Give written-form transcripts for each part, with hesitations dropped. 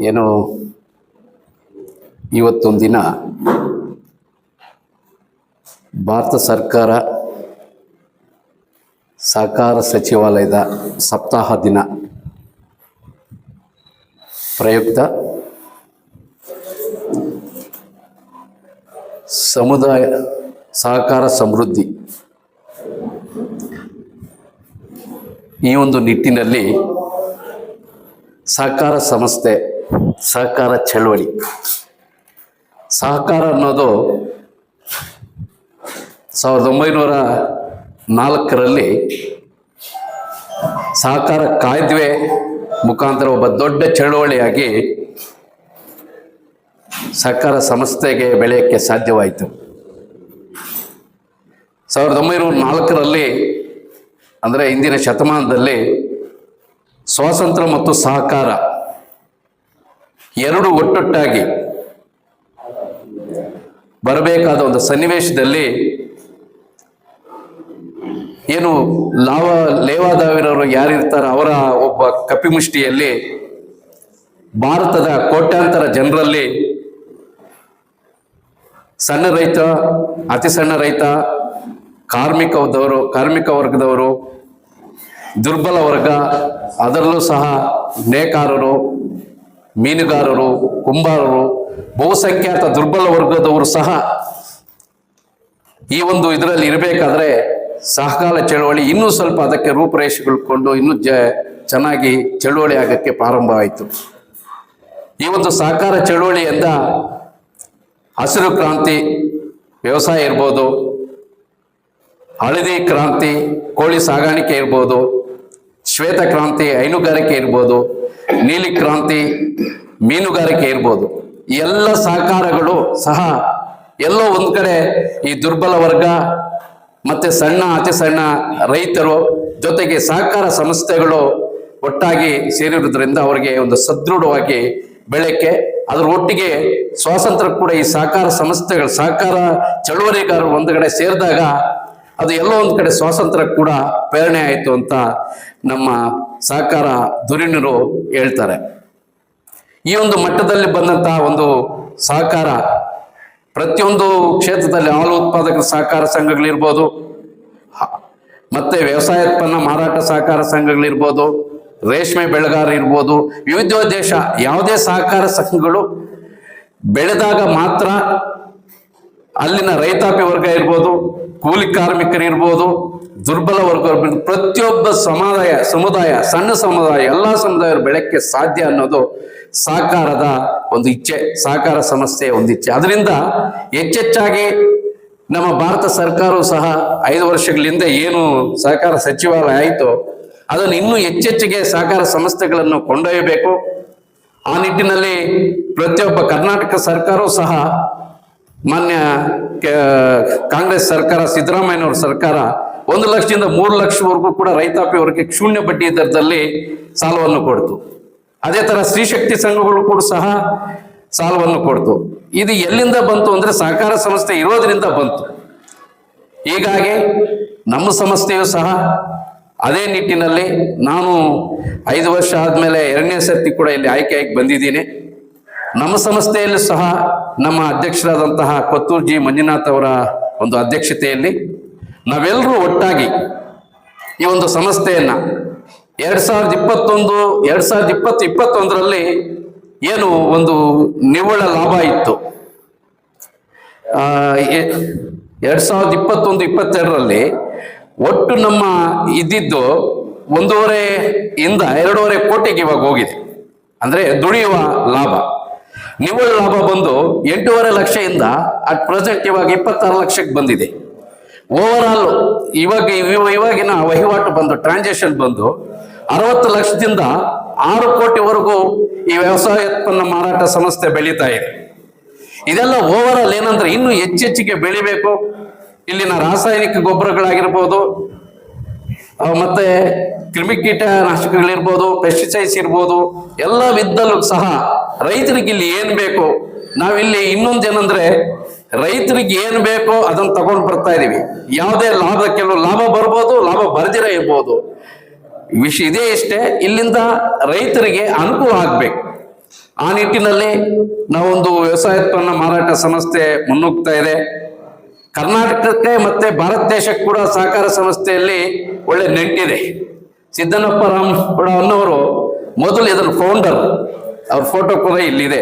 ಏನು ಇವತ್ತೊಂದು ದಿನ ಭಾರತ ಸರ್ಕಾರ ಸಹಕಾರ ಸಚಿವಾಲಯದ ಸಪ್ತಾಹ ದಿನ ಪ್ರಯುಕ್ತ ಸಮುದಾಯ ಸಹಕಾರ ಸಮೃದ್ಧಿ ಈ ಒಂದು ನಿಟ್ಟಿನಲ್ಲಿ ಸಹಕಾರ ಸಂಸ್ಥೆ, ಸಹಕಾರ ಚಳವಳಿ, ಸಹಕಾರ ಅನ್ನೋದು 1904ರಲ್ಲಿ ಸಹಕಾರ ಕಾಯ್ದೆ ಮುಖಾಂತರ ಒಬ್ಬ ದೊಡ್ಡ ಚಳವಳಿಯಾಗಿ ಸಹಕಾರ ಸಂಸ್ಥೆಗೆ ಬೆಳೆಯೋಕ್ಕೆ ಸಾಧ್ಯವಾಯಿತು. 1904ರಲ್ಲಿ ಅಂದರೆ ಇಂದಿನ ಶತಮಾನದಲ್ಲಿ ಸ್ವಾತಂತ್ರ್ಯ ಮತ್ತು ಸಹಕಾರ ಎರಡು ಒಟ್ಟೊಟ್ಟಾಗಿ ಬರಬೇಕಾದ ಒಂದು ಸನ್ನಿವೇಶದಲ್ಲಿ ಏನು ಲೇವಾದೇವಿರವರು ಯಾರಿರ್ತಾರೆ ಅವರ ಒಬ್ಬ ಕಪಿಮುಷ್ಟಿಯಲ್ಲಿ ಭಾರತದ ಕೋಟ್ಯಾಂತರ ಜನರಲ್ಲಿ ಸಣ್ಣ ರೈತ, ಅತಿ ಸಣ್ಣ ರೈತ, ಕಾರ್ಮಿಕ ವರ್ಗದವರು, ದುರ್ಬಲ ವರ್ಗ, ಅದರಲ್ಲೂ ಸಹ ನೇಕಾರರು, ಮೀನುಗಾರರು, ಕುಂಬಾರರು, ಬಹುಸಂಖ್ಯಾತ ದುರ್ಬಲ ವರ್ಗದವರು ಸಹ ಈ ಒಂದು ಇದರಲ್ಲಿ ಇರಬೇಕಾದ್ರೆ ಸಹಕಾರ ಚಳವಳಿ ಇನ್ನೂ ಸ್ವಲ್ಪ ಅದಕ್ಕೆ ರೂಪುರೇಷೆಗಳ್ಕೊಂಡು ಇನ್ನೂ ಚೆನ್ನಾಗಿ ಚಳವಳಿ ಆಗಕ್ಕೆ ಪ್ರಾರಂಭ ಆಯಿತು. ಈ ಒಂದು ಸಹಕಾರ ಚಳವಳಿಯಿಂದ ಹಸಿರು ಕ್ರಾಂತಿ ವ್ಯವಸಾಯ ಇರ್ಬೋದು, ಹಳದಿ ಕ್ರಾಂತಿ ಕೋಳಿ ಸಾಗಾಣಿಕೆ ಇರ್ಬೋದು, ಶ್ವೇತ ಕ್ರಾಂತಿ ಹೈನುಗಾರಿಕೆ ಇರ್ಬೋದು, ನೀಲಿ ಕ್ರಾಂತಿ ಮೀನುಗಾರಿಕೆ ಇರ್ಬೋದು, ಎಲ್ಲ ಸಹಕಾರಗಳು ಸಹ ಎಲ್ಲೋ ಒಂದು ಕಡೆ ಈ ದುರ್ಬಲ ವರ್ಗ ಮತ್ತೆ ಅತಿ ಸಣ್ಣ ರೈತರು ಜೊತೆಗೆ ಸಹಕಾರ ಸಂಸ್ಥೆಗಳು ಒಟ್ಟಾಗಿ ಸೇರಿರುವುದರಿಂದ ಅವರಿಗೆ ಒಂದು ಸದೃಢವಾಗಿ ಬೆಳಕ್ಕೆ, ಅದರ ಒಟ್ಟಿಗೆ ಸ್ವಾತಂತ್ರ್ಯ ಕೂಡ ಈ ಸಹಕಾರ ಸಂಸ್ಥೆಗಳು, ಸಹಕಾರ ಚಳುವಳಿಗಾರರು ಒಂದು ಕಡೆ ಸೇರಿದಾಗ ಅದು ಎಲ್ಲೋ ಒಂದು ಕಡೆ ಸ್ವಾತಂತ್ರ್ಯ ಕೂಡ ಪ್ರೇರಣೆ ಆಯಿತು ಅಂತ ನಮ್ಮ ಸಹಕಾರ ಧುರೀಣರು ಹೇಳ್ತಾರೆ. ಈ ಒಂದು ಮಟ್ಟದಲ್ಲಿ ಬಂದಂತಹ ಒಂದು ಸಹಕಾರ ಪ್ರತಿಯೊಂದು ಕ್ಷೇತ್ರದಲ್ಲಿ ಹಾಲು ಉತ್ಪಾದಕರ ಸಹಕಾರ ಸಂಘಗಳಿರ್ಬೋದು, ಮತ್ತೆ ವ್ಯವಸಾಯೋತ್ಪನ್ನ ಮಾರಾಟ ಸಹಕಾರ ಸಂಘಗಳಿರ್ಬೋದು, ರೇಷ್ಮೆ ಬೆಳೆಗಾರ ಇರ್ಬೋದು, ವಿವಿಧ ದೇಶ ಯಾವುದೇ ಸಹಕಾರ ಸಂಘಗಳು ಬೆಳೆದಾಗ ಮಾತ್ರ ಅಲ್ಲಿನ ರೈತಾಪಿ ವರ್ಗ ಇರ್ಬೋದು, ಕೂಲಿ ಕಾರ್ಮಿಕರು ಇರ್ಬೋದು, ದುರ್ಬಲ ವರ್ಗ ಪ್ರತಿಯೊಬ್ಬ ಸಮುದಾಯ ಸಣ್ಣ ಸಮುದಾಯ ಎಲ್ಲ ಸಮುದಾಯರು ಬೆಳಕ್ಕೆ ಸಾಧ್ಯ ಅನ್ನೋದು ಸಹಕಾರದ ಒಂದು ಇಚ್ಛೆ, ಸಹಕಾರ ಸಂಸ್ಥೆಯ ಒಂದು ಇಚ್ಛೆ. ಅದರಿಂದ ಹೆಚ್ಚೆಚ್ಚಾಗಿ ನಮ್ಮ ಭಾರತ ಸರ್ಕಾರವು ಸಹ 5 ವರ್ಷಗಳಿಂದ ಏನು ಸಹಕಾರ ಸಚಿವಾಲಯ ಆಯಿತು ಅದನ್ನು ಇನ್ನೂ ಹೆಚ್ಚೆಚ್ಚಿಗೆ ಸಹಕಾರ ಸಂಸ್ಥೆಗಳನ್ನು ಕೊಂಡೊಯ್ಯಬೇಕು. ಆ ನಿಟ್ಟಿನಲ್ಲಿ ಪ್ರತಿಯೊಬ್ಬ ಕರ್ನಾಟಕ ಸರ್ಕಾರವೂ ಸಹ ಮಾನ್ಯ ಕಾಂಗ್ರೆಸ್ ಸರ್ಕಾರ, ಸಿದ್ದರಾಮಯ್ಯನವ್ರ ಸರ್ಕಾರ 1 ಲಕ್ಷದಿಂದ 3 ಲಕ್ಷವರೆಗೂ ಕೂಡ ರೈತಾಪಿ ವರ್ಗಕ್ಕೆ ಶೂನ್ಯ ಬಡ್ಡಿ ದರದಲ್ಲಿ ಸಾಲವನ್ನು ಕೊಡ್ತು. ಅದೇ ತರ ಸ್ತ್ರೀಶಕ್ತಿ ಸಂಘಗಳು ಕೂಡ ಸಹ ಸಾಲವನ್ನು ಕೊಡ್ತು. ಇದು ಎಲ್ಲಿಂದ ಬಂತು ಅಂದ್ರೆ ಸಹಕಾರ ಸಂಸ್ಥೆ ಇರೋದ್ರಿಂದ ಬಂತು. ಹೀಗಾಗಿ ನಮ್ಮ ಸಂಸ್ಥೆಯು ಸಹ ಅದೇ ನಿಟ್ಟಿನಲ್ಲಿ ನಾನು 5 ವರ್ಷ ಆದ್ಮೇಲೆ 2ನೇ ಸರ್ತಿ ಕೂಡ ಇಲ್ಲಿ ಆಯ್ಕೆಯಾಗಿ ಬಂದಿದ್ದೀನಿ. ನಮ್ಮ ಸಂಸ್ಥೆಯಲ್ಲೂ ಸಹ ನಮ್ಮ ಅಧ್ಯಕ್ಷರಾದಂತಹ ಕೊತ್ತೂರು ಜಿ ಮಂಜುನಾಥ್ ಅವರ ಒಂದು ಅಧ್ಯಕ್ಷತೆಯಲ್ಲಿ ನಾವೆಲ್ಲರೂ ಒಟ್ಟಾಗಿ ಈ ಒಂದು ಸಂಸ್ಥೆಯನ್ನ 2021-2021ರಲ್ಲಿ ಏನು ಒಂದು ನಿವ್ವಳ ಲಾಭ ಇತ್ತು, 2021-22ರಲ್ಲಿ ಒಟ್ಟು ನಮ್ಮ ಇದ್ದಿದ್ದು 1.5-2.5 ಕೋಟಿಗೆ ಇವಾಗ ಹೋಗಿದೆ. ಅಂದ್ರೆ ದುಡಿಯುವ ಲಾಭ, ನಿವ್ವಳ ಲಾಭ ಬಂದು 8.5 ಲಕ್ಷದಿಂದ ಅಟ್ ಪ್ರೆಸೆಂಟ್ ಇವಾಗ 26 ಲಕ್ಷಕ್ಕೆ ಬಂದಿದೆ. ಓವರ್ ಆಲ್ ಇವಾಗಿನ ವಹಿವಾಟು ಬಂದು ಟ್ರಾನ್ಸಾಕ್ಷನ್ ಬಂದು 60 ಲಕ್ಷದಿಂದ 6 ಕೋಟಿವರೆಗೂ ಈ ವ್ಯವಸಾಯೋತ್ಪನ್ನ ಮಾರಾಟ ಸಂಸ್ಥೆ ಬೆಳೀತಾ ಇದೆ. ಇದೆಲ್ಲ ಓವರ್ ಆಲ್ ಏನಂದ್ರೆ ಇನ್ನೂ ಹೆಚ್ಚೆಚ್ಚಿಗೆ ಬೆಳಿಬೇಕು. ಇಲ್ಲಿನ ರಾಸಾಯನಿಕ ಗೊಬ್ಬರಗಳಾಗಿರ್ಬೋದು, ಮತ್ತೆ ಕ್ರಿಮಿಕೀಟನಾಶಕಗಳಿರ್ಬೋದು, ಪೆಸ್ಟಿಸೈಡ್ಸ್ ಇರ್ಬೋದು, ಎಲ್ಲ ವಿದ್ದಲ್ಲೂ ಸಹ ರೈತರಿಗೆ ಇಲ್ಲಿ ಏನ್ ಬೇಕು, ನಾವಿಲ್ಲಿ ಇನ್ನೊಂದೇನಂದ್ರೆ ರೈತರಿಗೆ ಏನ್ ಬೇಕೋ ಅದನ್ನ ತಗೊಂಡು ಬರ್ತಾ ಇದೀವಿ. ಯಾವುದೇ ಕೆಲವು ಲಾಭ ಬರ್ಬೋದು, ಲಾಭ ಬರ್ದಿರ ಇರ್ಬೋದು. ವಿಷಯ ಇದೇ ಇಷ್ಟೇ, ಇಲ್ಲಿಂದ ರೈತರಿಗೆ ಅನುಕೂಲ ಆಗ್ಬೇಕು. ಆ ನಿಟ್ಟಿನಲ್ಲಿ ನಾವೊಂದು ವ್ಯವಸಾಯೋತ್ಪನ್ನ ಮಾರಾಟ ಸಂಸ್ಥೆ ಮುನ್ನುಗ್ತಾ ಇದೆ. ಕರ್ನಾಟಕಕ್ಕೆ ಮತ್ತೆ ಭಾರತ ದೇಶಕ್ಕೆ ಕೂಡ ಸಹಕಾರ ಸಂಸ್ಥೆಯಲ್ಲಿ ಒಳ್ಳೆ ನೆಂಟಿದೆ. ಸಿದ್ದನಪ್ಪ ರಾಮಪುರವರು ಮೊದಲು ಇದರ ಫೌಂಡರ್, ಅವ್ರ ಫೋಟೋ ಕೂಡ ಇಲ್ಲಿದೆ.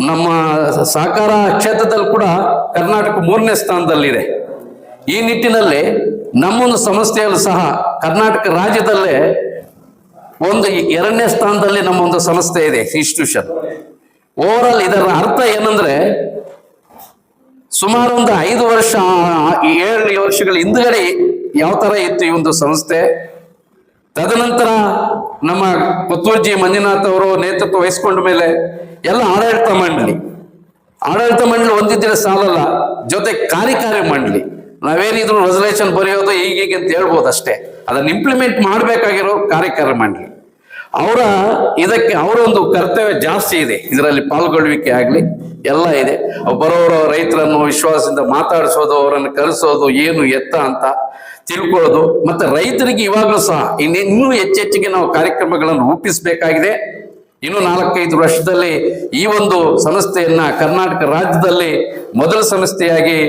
ನಮ್ಮ ಸಹಕಾರ ಕ್ಷೇತ್ರದಲ್ಲಿ ಕೂಡ ಕರ್ನಾಟಕ 3ನೇ ಸ್ಥಾನದಲ್ಲಿದೆ. ಈ ನಿಟ್ಟಿನಲ್ಲಿ ನಮ್ಮೊಂದು ಸಂಸ್ಥೆಯಲ್ಲೂ ಸಹ ಕರ್ನಾಟಕ ರಾಜ್ಯದಲ್ಲೇ 2ನೇ ಸ್ಥಾನದಲ್ಲಿ ನಮ್ಮೊಂದು ಸಂಸ್ಥೆ ಇದೆ, ಇನ್ಸ್ಟಿಟ್ಯೂಷನ್. ಓವರ್ ಆಲ್ ಇದರ ಅರ್ಥ ಏನಂದ್ರೆ, ಸುಮಾರು ಒಂದು 5 ವರ್ಷ 7 ವರ್ಷಗಳ ಹಿಂದ್ಗಡೆ ಯಾವ ತರ ಇತ್ತು ಈ ಒಂದು ಸಂಸ್ಥೆ. ತದನಂತರ ನಮ್ಮ ಕೊತ್ತೂರ್ಜಿ ಮಂಜುನಾಥ್ ಅವರು ನೇತೃತ್ವ ವಹಿಸ್ಕೊಂಡ ಮೇಲೆ ಎಲ್ಲ ಆಡಳಿತ ಮಂಡಳಿ ಒಂದಿದ್ರೆ ಸಾಲಲ್ಲ, ಜೊತೆ ಕಾರ್ಯಕಾರಿ ಮಂಡಳಿ. ನಾವೇನಿದ್ರು ರೆಸಲ್ಯೂಷನ್ ಬರೆಯೋದು ಹೀಗೀಗೆ ಅಂತ ಹೇಳ್ಬೋದು ಅಷ್ಟೇ. ಅದನ್ನ ಇಂಪ್ಲಿಮೆಂಟ್ ಮಾಡಬೇಕಾಗಿರೋ ಕಾರ್ಯಕಾರಿ ಮಂಡಳಿ ಇದಕ್ಕೆ ಅವರ ಒಂದು ಕರ್ತವ್ಯ ಜಾಸ್ತಿ ಇದೆ. ಇದರಲ್ಲಿ ಪಾಲ್ಗೊಳ್ಳುವಿಕೆ ಆಗ್ಲಿ ಎಲ್ಲ ಇದೆ. ಬರೋರು ರೈತರನ್ನು ವಿಶ್ವಾಸದಿಂದ ಮಾತಾಡಿಸೋದು, ಅವರನ್ನು ಕರೆಸೋದು, ಏನು ಎತ್ತ ಅಂತ ತಿಳ್ಕೊಳ್ಳೋದು. ಮತ್ತೆ ರೈತರಿಗೆ ಇವಾಗಲೂ ಸಹ ಇನ್ನೂ ಹೆಚ್ಚೆಚ್ಚಿಗೆ ನಾವು ಕಾರ್ಯಕ್ರಮಗಳನ್ನು ರೂಪಿಸಬೇಕಾಗಿದೆ. ಇನ್ನು 4-5 ವರ್ಷದಲ್ಲಿ ಈ ಒಂದು ಸಂಸ್ಥೆಯನ್ನ ಕರ್ನಾಟಕ ರಾಜ್ಯದಲ್ಲಿ ಮೊದಲ ಸಂಸ್ಥೆಯಾಗಿ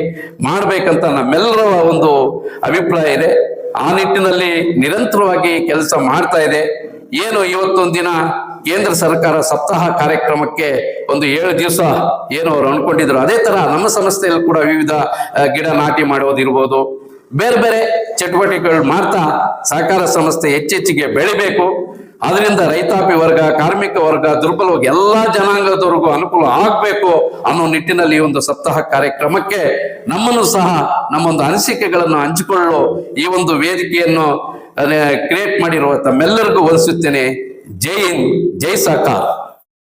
ಮಾಡಬೇಕಂತ ನಮ್ಮೆಲ್ಲರ ಒಂದು ಅಭಿಪ್ರಾಯ ಇದೆ. ಆ ನಿಟ್ಟಿನಲ್ಲಿ ನಿರಂತರವಾಗಿ ಕೆಲಸ ಮಾಡ್ತಾ ಇದೆ. ಏನು ಇವತ್ತೊಂದು ದಿನ ಕೇಂದ್ರ ಸರ್ಕಾರ ಸಪ್ತಾಹ ಕಾರ್ಯಕ್ರಮಕ್ಕೆ ಒಂದು 7 ದಿವಸ ಏನು ಅವ್ರು ಅನ್ಕೊಂಡಿದ್ರು, ಅದೇ ತರ ನಮ್ಮ ಸಂಸ್ಥೆಯಲ್ಲಿ ಕೂಡ ವಿವಿಧ ಗಿಡ ನಾಟಿ ಮಾಡೋದಿರ್ಬೋದು, ಬೇರೆ ಬೇರೆ ಚಟುವಟಿಕೆಗಳು ಮಾಡ್ತಾ ಸಹಕಾರ ಸಂಸ್ಥೆ ಹೆಚ್ಚೆಚ್ಚಿಗೆ ಬೆಳಿಬೇಕು. ಅದರಿಂದ ರೈತಾಪಿ ವರ್ಗ, ಕಾರ್ಮಿಕ ವರ್ಗ, ದುರ್ಬಲವಾಗಿ ಎಲ್ಲಾ ಜನಾಂಗದವರೆಗೂ ಅನುಕೂಲ ಆಗ್ಬೇಕು ಅನ್ನೋ ನಿಟ್ಟಿನಲ್ಲಿ ಈ ಒಂದು ಸಪ್ತಾಹ ಕಾರ್ಯಕ್ರಮಕ್ಕೆ ನಮ್ಮನ್ನು ಸಹ ನಮ್ಮೊಂದು ಅನಿಸಿಕೆಗಳನ್ನು ಹಂಚಿಕೊಳ್ಳಲು ಈ ಒಂದು ವೇದಿಕೆಯನ್ನು ಕ್ರಿಯೇಟ್ ಮಾಡಿರುವ ತಮ್ಮೆಲ್ಲರಿಗೂ ವಂದಿಸುತ್ತೇನೆ. ಜೈ ಹಿಂದ್, ಜೈ ಸಹಕಾರ.